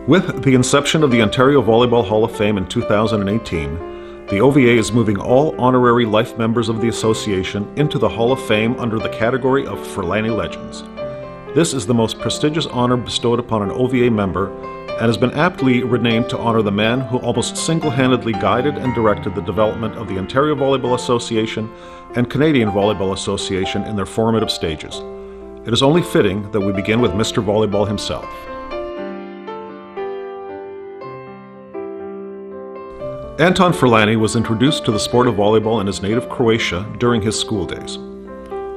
With the inception of the Ontario Volleyball Hall of Fame in 2018, the OVA is moving all honorary life members of the association into the Hall of Fame under the category of Furlani Legends. This is the most prestigious honor bestowed upon an OVA member and has been aptly renamed to honor the man who almost single-handedly guided and directed the development of the Ontario Volleyball Association and Canadian Volleyball Association in their formative stages. It is only fitting that we begin with Mr. Volleyball himself. Anton Furlani was introduced to the sport of volleyball in his native Croatia during his school days.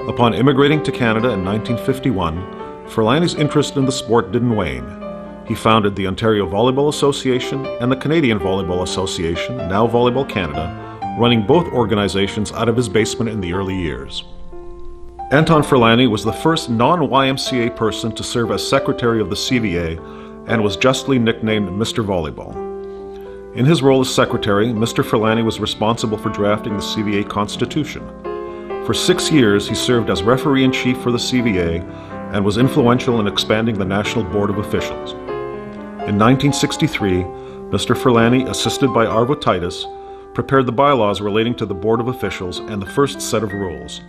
Upon immigrating to Canada in 1951, Furlani's interest in the sport didn't wane. He founded the Ontario Volleyball Association and the Canadian Volleyball Association, now Volleyball Canada, running both organizations out of his basement in the early years. Anton Furlani was the first non-YMCA person to serve as secretary of the CVA and was justly nicknamed Mr. Volleyball. In his role as secretary, Mr. Furlani was responsible for drafting the CVA Constitution. For 6 years, he served as referee-in-chief for the CVA and was influential in expanding the National Board of Officials. In 1963, Mr. Furlani, assisted by Arvo Titus, prepared the bylaws relating to the Board of Officials and the first set of rules.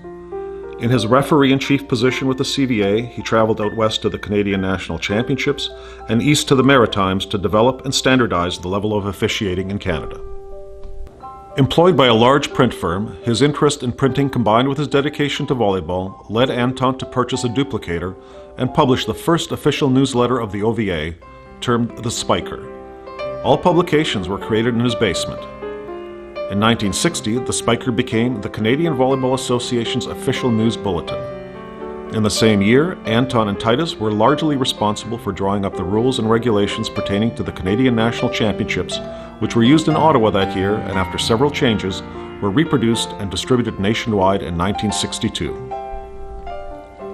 In his referee-in-chief position with the CVA, he traveled out west to the Canadian National Championships and east to the Maritimes to develop and standardize the level of officiating in Canada. Employed by a large print firm, his interest in printing combined with his dedication to volleyball led Anton to purchase a duplicator and publish the first official newsletter of the OVA, termed The Spiker. All publications were created in his basement. In 1960, the Spiker became the Canadian Volleyball Association's official news bulletin. In the same year, Anton and Titus were largely responsible for drawing up the rules and regulations pertaining to the Canadian National Championships, which were used in Ottawa that year and after several changes, were reproduced and distributed nationwide in 1962.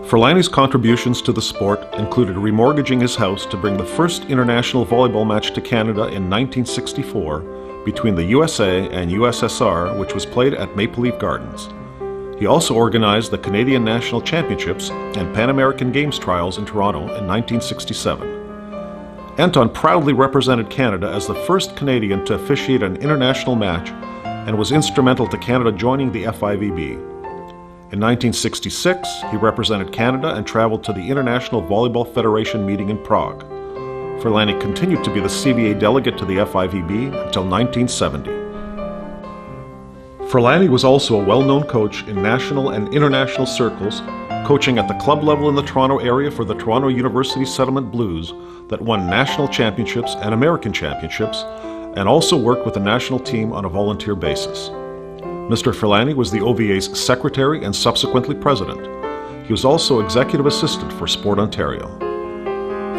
Furlani's contributions to the sport included remortgaging his house to bring the first international volleyball match to Canada in 1964 between the USA and USSR, which was played at Maple Leaf Gardens. He also organized the Canadian National Championships and Pan American Games trials in Toronto in 1967. Anton proudly represented Canada as the first Canadian to officiate an international match and was instrumental to Canada joining the FIVB. In 1966, he represented Canada and traveled to the International Volleyball Federation meeting in Prague. Furlani continued to be the CVA delegate to the FIVB until 1970. Furlani was also a well-known coach in national and international circles, coaching at the club level in the Toronto area for the Toronto University Settlement Blues that won national championships and American championships, and also worked with the national team on a volunteer basis. Mr. Furlani was the OVA's secretary and subsequently president. He was also executive assistant for Sport Ontario.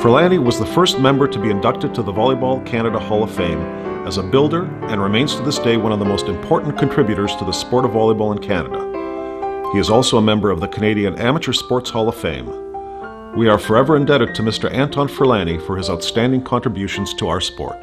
Furlani was the first member to be inducted to the Volleyball Canada Hall of Fame as a builder and remains to this day one of the most important contributors to the sport of volleyball in Canada. He is also a member of the Canadian Amateur Sports Hall of Fame. We are forever indebted to Mr. Anton Furlani for his outstanding contributions to our sport.